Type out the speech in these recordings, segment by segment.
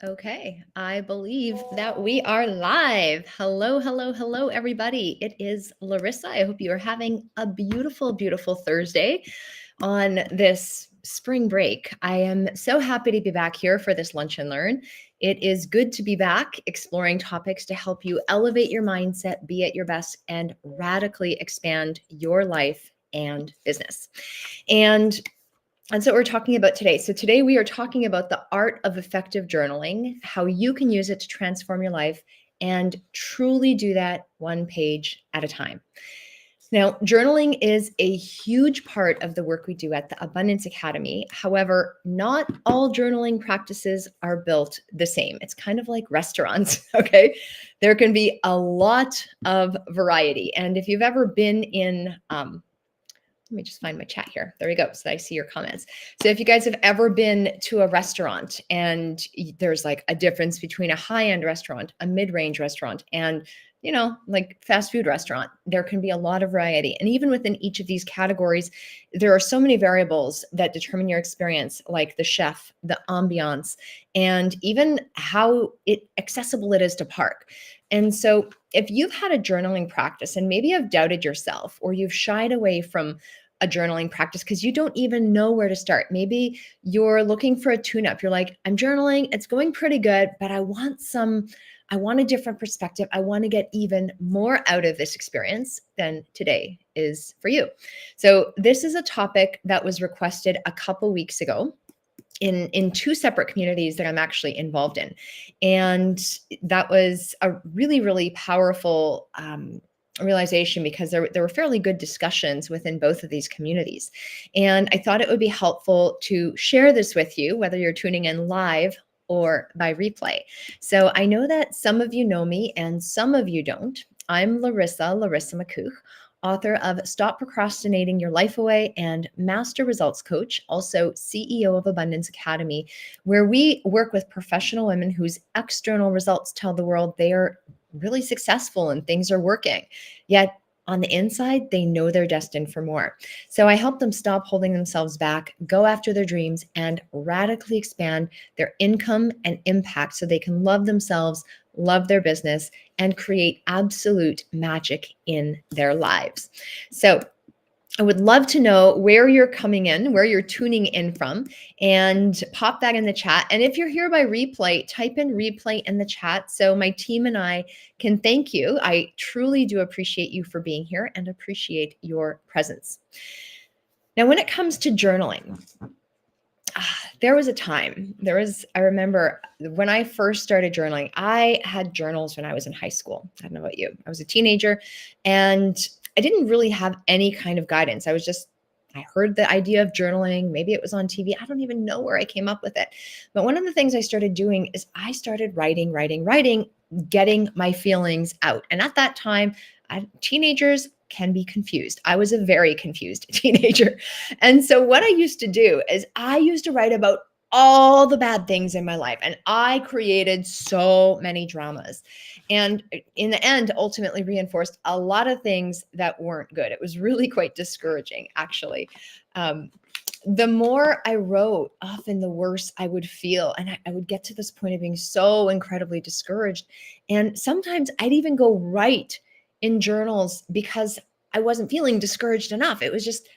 Okay, I believe that we are live. Hello, hello, hello, everybody. It is Larissa. I hope you are having a beautiful, beautiful Thursday on this spring break. I am so happy to be back here for this Lunch and Learn. It is good to be back exploring topics to help you elevate your mindset, be at your best, and radically expand your life and business. And that's what we're talking about today. So today we are talking about the art of effective journaling, how you can use it to transform your life and truly do that one page at a time. Now, journaling is a huge part of the work we do at the Abundance Academy. However, not all journaling practices are built the same. It's kind of like restaurants, okay? There can be a lot of variety. And if you've ever been in, let me just find my chat here. There we go. So I see your comments. So if you guys have ever been to a restaurant and there's like a difference between a high-end restaurant, a mid-range restaurant, and like fast food restaurant, there can be a lot of variety. And even within each of these categories, there are so many variables that determine your experience, like the chef, the ambiance, and even how accessible it is to park. And so if you've had a journaling practice and maybe you've doubted yourself or you've shied away from a journaling practice because you don't even know where to start. Maybe you're looking for a tune-up. You're like, I'm journaling, it's going pretty good, but I want a different perspective. I want to get even more out of this experience. Then today is for you. So this is a topic that was requested a couple weeks ago in two separate communities that I'm actually involved in. And that was a really, really powerful realization because there were fairly good discussions within both of these communities. And I thought it would be helpful to share this with you, whether you're tuning in live or by replay. So I know that some of you know me and some of you don't. I'm Larissa McCooch, author of Stop Procrastinating Your Life Away and Master Results Coach, also CEO of Abundance Academy, where we work with professional women whose external results tell the world they are really successful and things are working. Yet on the inside, they know they're destined for more. So I help them stop holding themselves back, go after their dreams, and radically expand their income and impact so they can love themselves, love their business, and create absolute magic in their lives. So I would love to know where you're coming in, where you're tuning in from, and pop that in the chat. And if you're here by replay, type in replay in the chat so my team and I can thank you. I truly do appreciate you for being here and appreciate your presence. Now, when it comes to journaling, there was a time, I remember when I first started journaling, I had journals when I was in high school. I don't know about you. I was a teenager and I didn't really have any kind of guidance. I heard the idea of journaling. Maybe it was on TV. I don't even know where I came up with it. But one of the things I started doing is I started writing, getting my feelings out. And at that time, teenagers can be confused. I was a very confused teenager. And so what I used to do is I used to write about all the bad things in my life. And I created so many dramas. And in the end, ultimately reinforced a lot of things that weren't good. It was really quite discouraging, actually. The more I wrote, often the worse I would feel. And I would get to this point of being so incredibly discouraged. And sometimes I'd even go write in journals because I wasn't feeling discouraged enough. It was just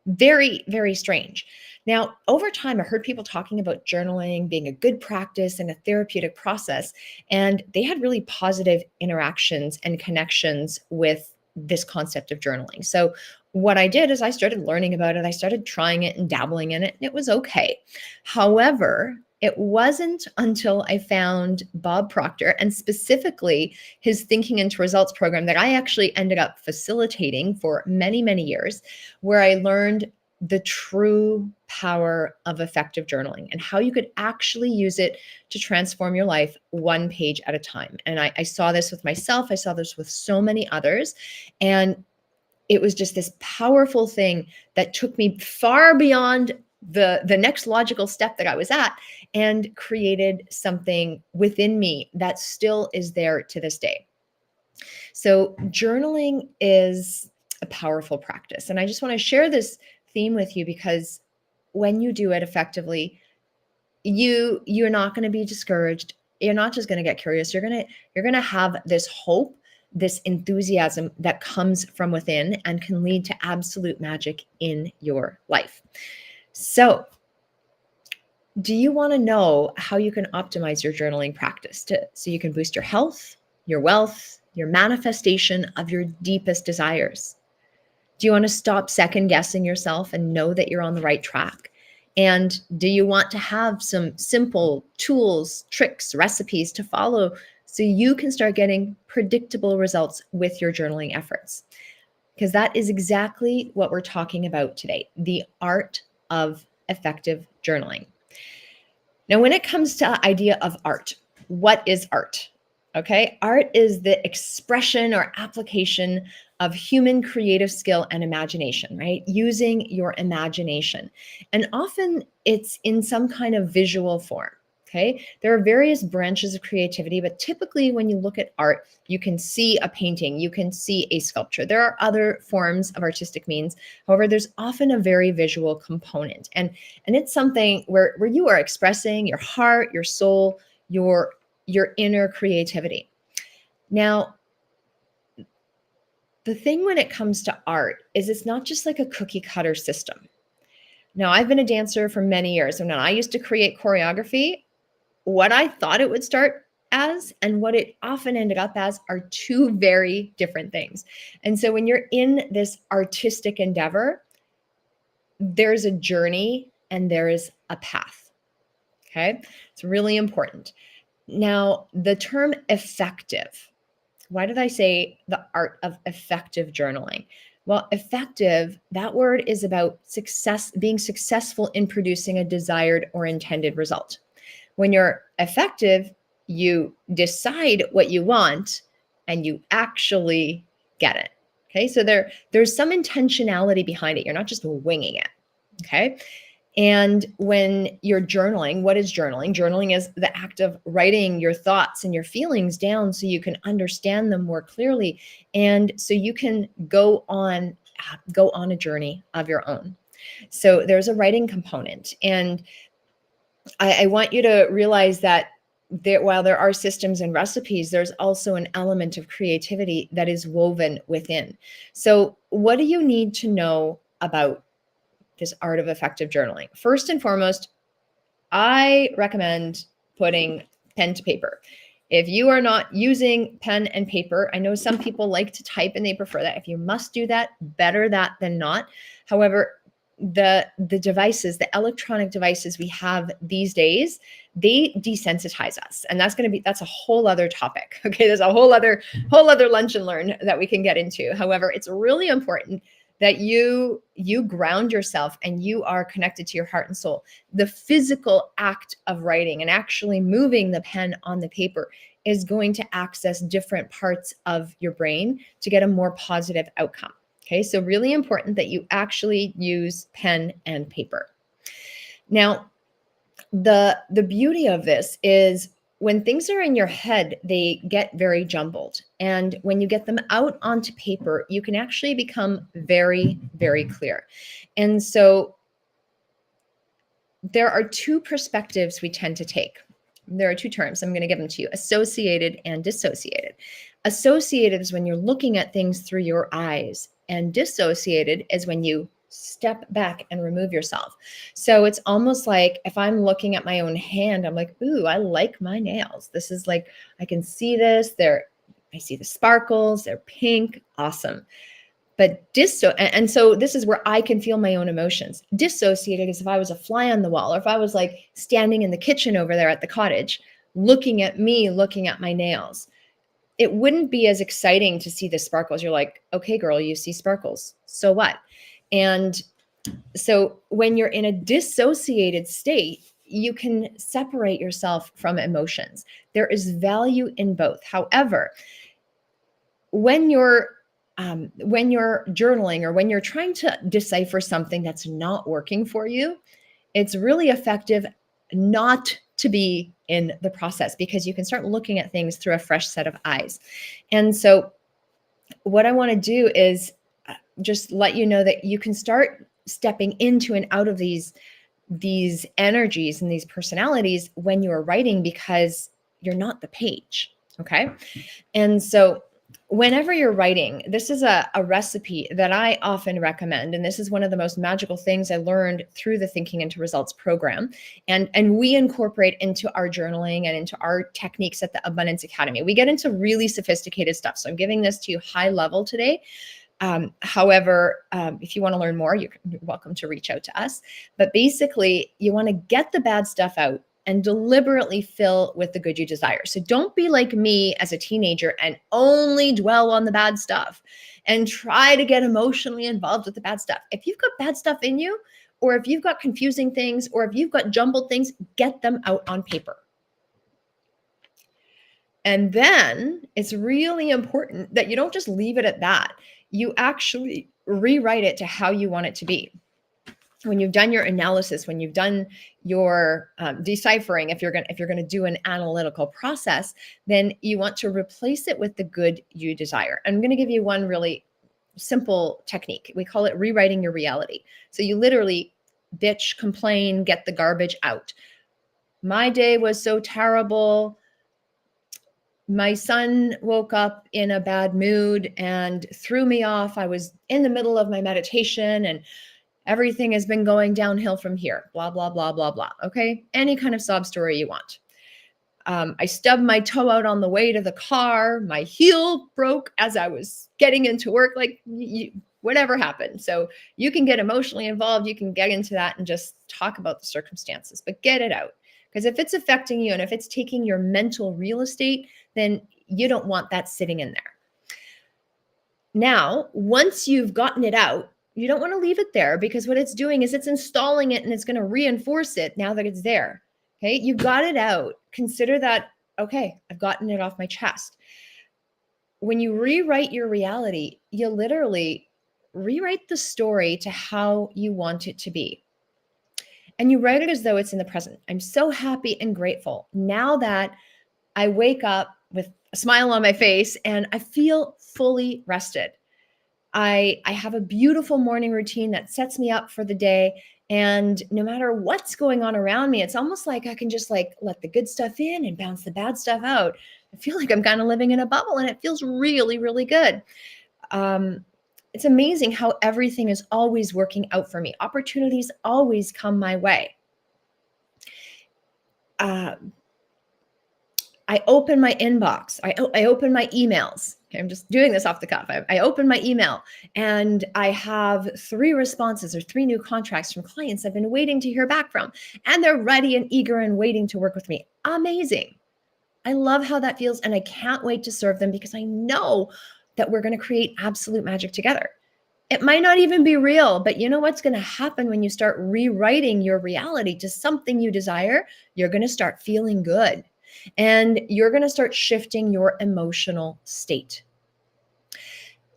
very, very strange. Now, over time, I heard people talking about journaling being a good practice and a therapeutic process, and they had really positive interactions and connections with this concept of journaling. So what I did is I started learning about it. I started trying it and dabbling in it, and it was okay. However, it wasn't until I found Bob Proctor and specifically his Thinking into Results program that I actually ended up facilitating for many, many years, where I learned the true power of effective journaling and how you could actually use it to transform your life one page at a time. And I saw this with myself. I saw this with so many others. And it was just this powerful thing that took me far beyond the next logical step that I was at and created something within me that still is there to this day. So journaling is a powerful practice. And I just want to share this theme with you because when you do it effectively, you're not going to be discouraged. You're not just going to get curious. You're going to have this hope, this enthusiasm that comes from within and can lead to absolute magic in your life. So, do you want to know how you can optimize your journaling practice so you can boost your health, your wealth, your manifestation of your deepest desires? Do you want to stop second guessing yourself and know that you're on the right track? And do you want to have some simple tools, tricks, recipes to follow so you can start getting predictable results with your journaling efforts? Because that is exactly what we're talking about today, the art of effective journaling. Now, when it comes to the idea of art, what is art? Okay, art is the expression or application of human creative skill and imagination, right? Using your imagination. And often it's in some kind of visual form. Okay, there are various branches of creativity, but typically when you look at art, you can see a painting, you can see a sculpture. There are other forms of artistic means. However, there's often a very visual component. And it's something where you are expressing your heart, your soul, your inner creativity. Now, the thing when it comes to art is it's not just like a cookie cutter system. Now, I've been a dancer for many years, and when I used to create choreography, what I thought it would start as and what it often ended up as are two very different things. And so when you're in this artistic endeavor, there's a journey and there is a path. Okay, it's really important. Now, the term effective, why did I say the art of effective journaling? Well, effective, that word is about success, being successful in producing a desired or intended result. When you're effective, you decide what you want and you actually get it. Okay, so there's some intentionality behind it. You're not just winging it. Okay. And when you're journaling, what is journaling? Journaling is the act of writing your thoughts and your feelings down so you can understand them more clearly. And so you can go on a journey of your own. So there's a writing component. And I want you to realize that while there are systems and recipes, there's also an element of creativity that is woven within. So what do you need to know about this art of effective journaling? First and foremost, I recommend putting pen to paper. If you are not using pen and paper, I know some people like to type and they prefer that. If you must do that, better that than not. However, the devices, the electronic devices we have these days, they desensitize us. And that's a whole other topic. Okay, there's a whole other lunch and learn that we can get into. However, it's really important that you ground yourself and you are connected to your heart and soul. The physical act of writing and actually moving the pen on the paper is going to access different parts of your brain to get a more positive outcome. Okay, so really important that you actually use pen and paper. Now, the beauty of this is when things are in your head, they get very jumbled. And when you get them out onto paper, you can actually become very, very clear. And so there are two perspectives we tend to take. There are two terms. I'm going to give them to you: associated and dissociated. Associated is when you're looking at things through your eyes, and dissociated is when you step back and remove yourself. So it's almost like if I'm looking at my own hand, I'm like, ooh, I like my nails. This is like, I can see this. I see the sparkles. They're pink. Awesome. But and so this is where I can feel my own emotions. Dissociated is if I was a fly on the wall, or if I was like standing in the kitchen over there at the cottage, looking at me, looking at my nails. It wouldn't be as exciting to see the sparkles. You're like, okay, girl, you see sparkles. So what? And so when you're in a dissociated state, you can separate yourself from emotions. There is value in both. However, when you're journaling or when you're trying to decipher something that's not working for you, it's really effective not to be in the process, because you can start looking at things through a fresh set of eyes. And so what I want to do is just let you know that you can start stepping into and out of these these energies and these personalities when you're writing because you're not the page. Okay. And so whenever you're writing, this is a recipe that I often recommend. And this is one of the most magical things I learned through the Thinking into Results program. And we incorporate into our journaling and into our techniques at the Abundance Academy. We get into really sophisticated stuff. So I'm giving this to you high level today. However, if you want to learn more, you're welcome to reach out to us. But basically, you want to get the bad stuff out and deliberately fill with the good you desire. So don't be like me as a teenager and only dwell on the bad stuff and try to get emotionally involved with the bad stuff. If you've got bad stuff in you, or if you've got confusing things, or if you've got jumbled things, get them out on paper. And then it's really important that you don't just leave it at that. You actually rewrite it to how you want it to be. When you've done your analysis, when you've done your deciphering, if you're going to do an analytical process, then you want to replace it with the good you desire. I'm going to give you one really simple technique. We call it rewriting your reality. So you literally bitch, complain, get the garbage out. My day was so terrible. My son woke up in a bad mood and threw me off. I was in the middle of my meditation and everything has been going downhill from here. Blah, blah, blah, blah, blah. Okay. Any kind of sob story you want. I stubbed my toe out on the way to the car. My heel broke as I was getting into work. Like whatever happened. So you can get emotionally involved. You can get into that and just talk about the circumstances, but get it out. Because if it's affecting you and if it's taking your mental real estate, then you don't want that sitting in there. Now, once you've gotten it out, you don't want to leave it there, because what it's doing is it's installing it and it's going to reinforce it now that it's there. Okay, you got it out. Consider that, okay, I've gotten it off my chest. When you rewrite your reality, you literally rewrite the story to how you want it to be. And you write it as though it's in the present. I'm so happy and grateful now that I wake up with a smile on my face and I feel fully rested. I have a beautiful morning routine that sets me up for the day. And no matter what's going on around me, it's almost like I can just like let the good stuff in and bounce the bad stuff out. I feel like I'm kind of living in a bubble and it feels really, really good. It's amazing how everything is always working out for me. Opportunities always come my way. I open my inbox. I open my emails. Okay, I'm just doing this off the cuff. I open my email and I have 3 responses or 3 new contracts from clients I've been waiting to hear back from. And they're ready and eager and waiting to work with me. Amazing. I love how that feels. And I can't wait to serve them because I know that we're going to create absolute magic together. It might not even be real, but you know what's going to happen when you start rewriting your reality to something you desire? You're going to start feeling good. And you're going to start shifting your emotional state.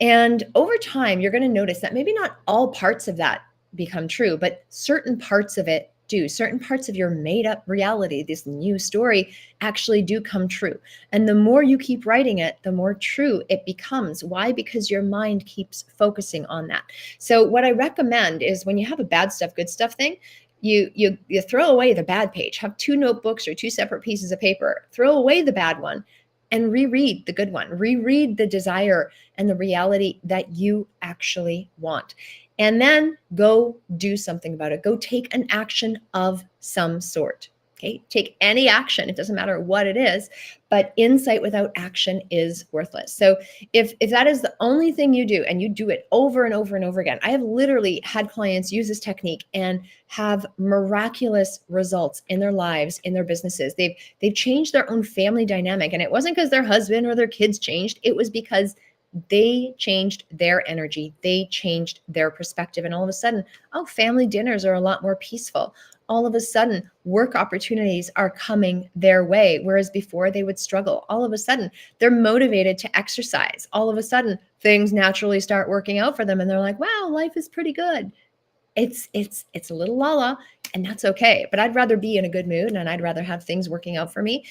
And over time, you're going to notice that maybe not all parts of that become true, but certain parts of it do. Certain parts of your made up reality, this new story, actually do come true. And the more you keep writing it, the more true it becomes. Why? Because your mind keeps focusing on that. So what I recommend is when you have a bad stuff, good stuff thing, you throw away the bad page, have 2 notebooks or 2 separate pieces of paper, throw away the bad one and reread the good one, reread the desire and the reality that you actually want. And then go do something about it. Go take an action of some sort. Okay, take any action. It doesn't matter what it is, but insight without action is worthless. So if that is the only thing you do and you do it over and over and over again, I have literally had clients use this technique and have miraculous results in their lives, in their businesses. They've changed their own family dynamic. And it wasn't because their husband or their kids changed. It was because they changed their energy. They changed their perspective. And all of a sudden, family dinners are a lot more peaceful. All of a sudden, work opportunities are coming their way, whereas before they would struggle. All of a sudden, they're motivated to exercise. All of a sudden, things naturally start working out for them, and they're like, "Wow, life is pretty good." It's a little la-la, and that's okay. But I'd rather be in a good mood, and I'd rather have things working out for me.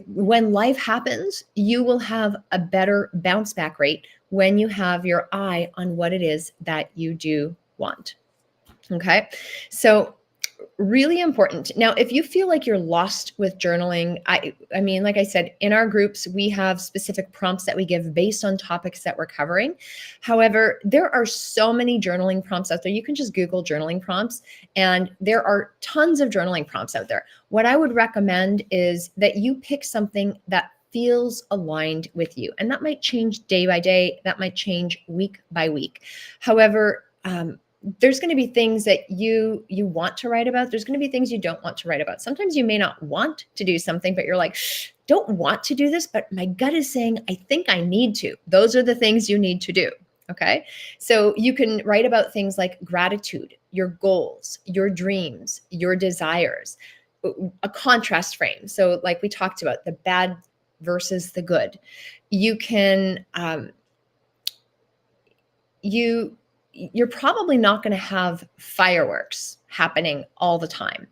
When life happens, you will have a better bounce back rate when you have your eye on what it is that you do want. Okay, so Really important. Now, if you feel like you're lost with journaling, I mean, like I said, in our groups, we have specific prompts that we give based on topics that we're covering. However, there are so many journaling prompts out there. You can just Google journaling prompts, and there are tons of journaling prompts out there. What I would recommend is that you pick something that feels aligned with you. And that might change day by day, that might change week by week. However, there's going to be things that you want to write about. There's going to be things you don't want to write about. Sometimes you may not want to do something, but you're like, don't want to do this, but my gut is saying, I think I need to. Those are the things you need to do. Okay. So you can write about things like gratitude, your goals, your dreams, your desires, a contrast frame. So, like we talked about, the bad versus the good. You can, you're probably not going to have fireworks happening all the time.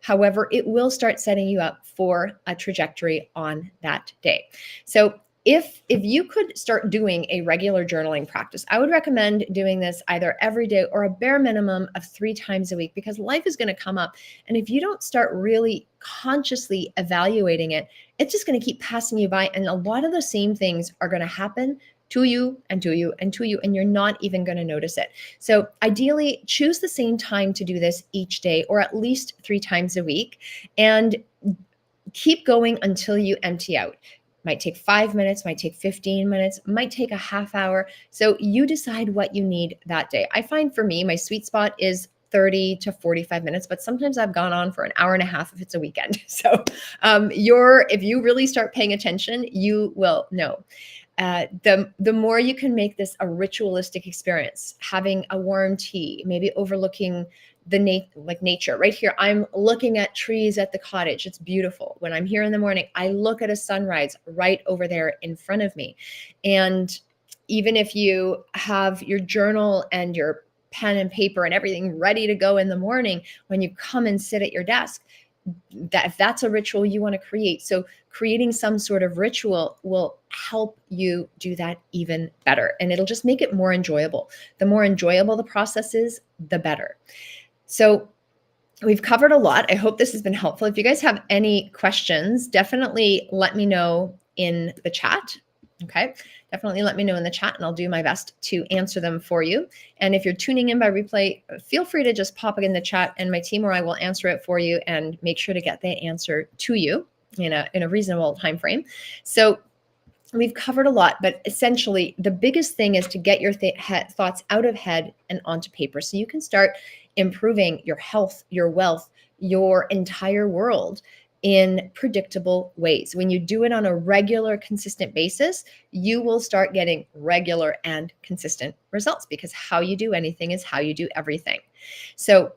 However, it will start setting you up for a trajectory on that day. So if you could start doing a regular journaling practice, I would recommend doing this either every day or a bare minimum of 3 times a week, because life is going to come up. And if you don't start really consciously evaluating it, it's just going to keep passing you by. And a lot of the same things are going to happen to you and to you and to you, and you're not even going to notice it. So ideally, choose the same time to do this each day, or at least 3 times a week, and keep going until you empty out. Might take 5 minutes, might take 15 minutes, might take a half hour. So you decide what you need that day. I find for me, my sweet spot is 30 to 45 minutes, but sometimes I've gone on for an hour and a half if it's a weekend. So if you really start paying attention, you will know. The more you can make this a ritualistic experience, having a warm tea, maybe overlooking the nature. Right here, I'm looking at trees at the cottage. It's beautiful. When I'm here in the morning, I look at a sunrise right over there in front of me. And even if you have your journal and your pen and paper and everything ready to go in the morning, when you come and sit at your desk, that if that's a ritual you want to create. So creating some sort of ritual will help you do that even better. And it'll just make it more enjoyable. The more enjoyable the process is, the better. So we've covered a lot. I hope this has been helpful. If you guys have any questions, definitely let me know in the chat. Okay, definitely let me know in the chat, and I'll do my best to answer them for you. And if you're tuning in by replay, feel free to just pop it in the chat, and my team or I will answer it for you and make sure to get the answer to you in a reasonable time frame. So we've covered a lot, but essentially the biggest thing is to get your thoughts out of head and onto paper, so you can start improving your health, your wealth, your entire world in predictable ways. When you do it on a regular, consistent basis, you will start getting regular and consistent results, because how you do anything is how you do everything. So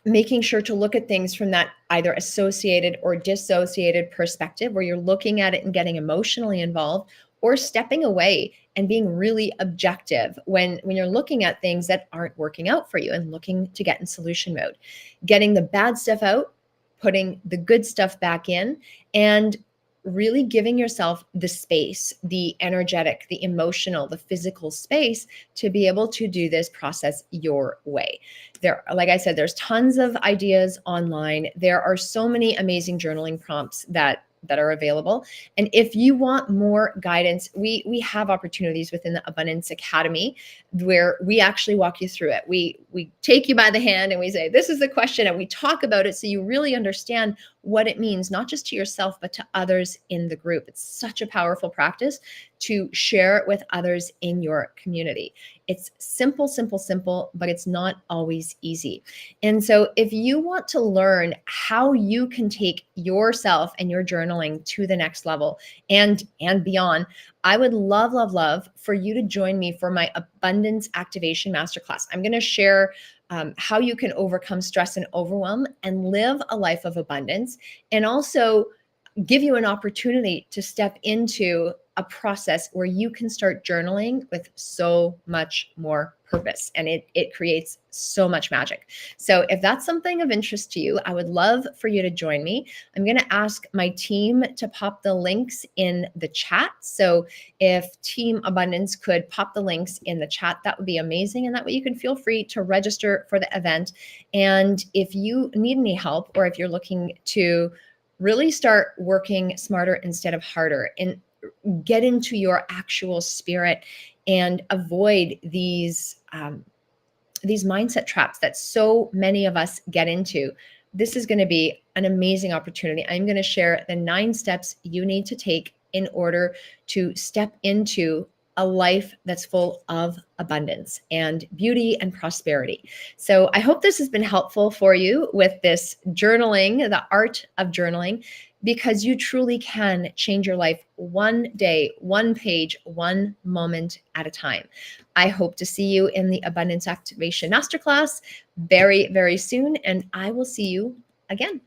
making sure to look at things from that either associated or dissociated perspective, where you're looking at it and getting emotionally involved, or stepping away and being really objective when you're looking at things that aren't working out for you and looking to get in solution mode. Getting the bad stuff out, putting the good stuff back in, and really giving yourself the space, the energetic, the emotional, the physical space to be able to do this process your way. There, like I said, there's tons of ideas online. There are so many amazing journaling prompts that are available. And if you want more guidance, we have opportunities within the Abundance Academy where we actually walk you through it. We take you by the hand and we say, this is the question, and we talk about it so you really understand what it means, not just to yourself, but to others in the group. It's such a powerful practice to share it with others in your community. It's simple, simple, simple, but it's not always easy. And so if you want to learn how you can take yourself and your journaling to the next level and beyond, I would love, love, love for you to join me for my Abundance Activation Masterclass. I'm going to share how you can overcome stress and overwhelm and live a life of abundance, and also give you an opportunity to step into a process where you can start journaling with so much more purpose, and it creates so much magic. So if that's something of interest to you, I would love for you to join me. I'm going to ask my team to pop the links in the chat. So if Team Abundance could pop the links in the chat, that would be amazing. And that way you can feel free to register for the event. And if you need any help, or if you're looking to really start working smarter instead of harder and get into your actual spirit and avoid these mindset traps that so many of us get into, this is going to be an amazing opportunity. I'm going to share the 9 steps you need to take in order to step into a life that's full of abundance and beauty and prosperity. So I hope this has been helpful for you with this journaling, the art of journaling, because you truly can change your life one day, one page, one moment at a time. I hope to see you in the Abundance Activation Masterclass very, very soon, and I will see you again.